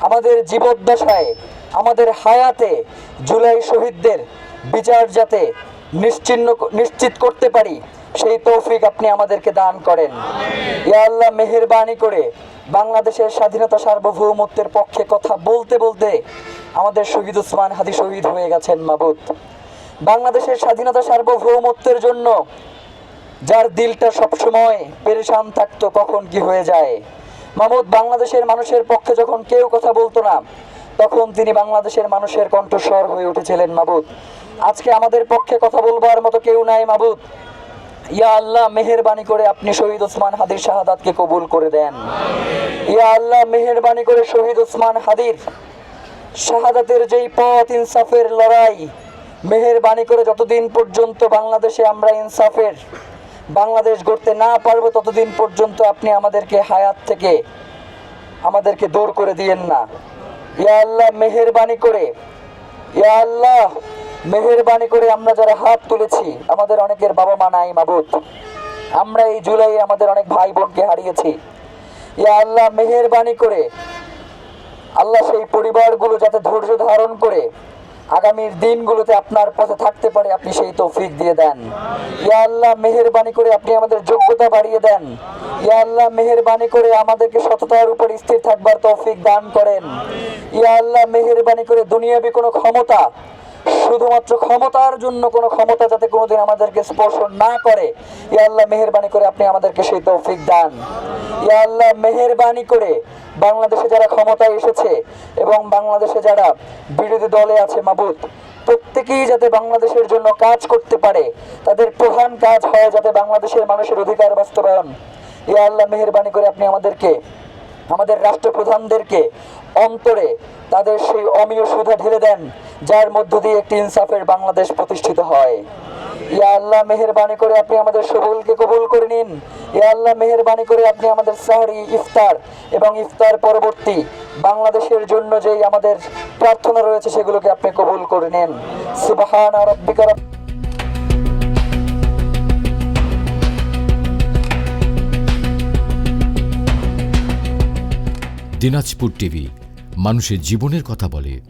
আমাদের জীবদ্দশায়, আমাদের হায়াতে জুলাই শহীদদের বিচার যাতে নিশ্চিত করতে পারি, সেই তৌফিক আপনি আমাদেরকে দান করেন। ইয়া আল্লাহ, মেহেরবানি করে বাংলাদেশের স্বাধীনতা সার্বভৌমত্বের পক্ষে কথা বলতে বলতে আমাদের শহীদ ওসমান হাদি শহীদ হয়ে গেছেন মাবুদ। বাংলাদেশের স্বাধীনতা সার্বভৌমত্বের জন্য যার দিলটা সবসময় পেরেশান থাকতো কখন কি হয়ে যায়, মামুদ বাংলাদেশের মানুষের পক্ষে যখন কেউ কথা বলতো না, তখন তিনি বাংলাদেশের মানুষের কণ্ঠস্বর হয়ে উঠেছিলেন মাবুদ। আজকে আমাদের পক্ষে কথা বলবার মতো কেউ নাই মাবুদ। ইয়া আল্লাহ, মেহেরবানি করে আপনি শহীদ ওসমান হাদির শাহাদাতকে কবুল করে দেন। ইয়া আল্লাহ, মেহেরবানি করে শহীদ ওসমান হাদির শাহাদাতের যেই পথ, ইনসাফের লড়াই, মেহেরবানি করে যতদিন পর্যন্ত বাংলাদেশে আমরা ইনসাফের বাংলাদেশ গড়তে না পারবো, ততদিন পর্যন্ত আপনি আমাদেরকে হায়াত থেকে আমাদেরকে দূর করে দিয়েন না। ইয়া আল্লাহ, মেহেরবানি করে, ইয়া আল্লাহ, মেহেরবানি করে আমরা যারা হাত তুলেছি, আমাদের অনেকের বাবা মা নাই মাবুদ, আমরা এই জুলাই আমাদের অনেক ভাই বোনকে হারিয়েছি। ইয়া আল্লাহ, মেহেরবানি করে আল্লাহ সেই পরিবারগুলো যাতে ধৈর্য ধারণ করে আগামীর দিনগুলোতে আপনার পথে থাকতে পারে, আপনি সেই তৌফিক দিয়ে দেন। ইয়া আল্লাহ, মেহেরবানি করে আপনি আমাদের যোগ্যতা বাড়িয়ে দেন। ইয়া আল্লাহ, মেহেরবানি করে আমাদেরকে সততার উপর স্থির থাকবার তৌফিক দান করেন। ইয়া আল্লাহ, মেহেরবানি করে দুনিয়াবি কোনো ক্ষমতা, শুধুমাত্র ক্ষমতার জন্য কোনো ক্ষমতা যাতে কোনোদিন আমাদেরকে স্পর্শ না করে, ইয়া আল্লাহ মেহেরবানি করে আপনি আমাদেরকে সেই তৌফিক দান। ইয়া আল্লাহ, মেহেরবানি করে বাংলাদেশে যারা ক্ষমতায় এসেছে এবং বাংলাদেশে যারা বিরোধী দলে আছে মাবুদ, প্রত্যেকেই যাতে বাংলাদেশের জন্য কাজ করতে পারে, তাদের প্রধান কাজ হয় যাতে বাংলাদেশের মানুষের অধিকার বাস্তবায়ন। ইয়া আল্লাহ, মেহেরবানি করে আপনি আমাদের রাষ্ট্রপ্রধানদেরকে অন্তরে তাদের সেই অমীয় সুধা ঢেলে দেন, যার মধ্য দিয়ে একটি ইনসাফের বাংলাদেশ প্রতিষ্ঠিত হয়। ইয়া আল্লাহ, মেহেরবানি করে আপনি আমাদের সকলকে কবুল করে নিন। ইয়া আল্লাহ, মেহেরবানি করে আপনি আমাদের সাহরি, ইফতার এবং ইফতার পরবর্তী বাংলাদেশের জন্য যেই আমাদের প্রার্থনা রয়েছে সেগুলোকে আপনি কবুল করে নিন। সুবহানা রাব্বিকা। দিনাজপুর টিভি, মানুষের জীবনের কথা বলে।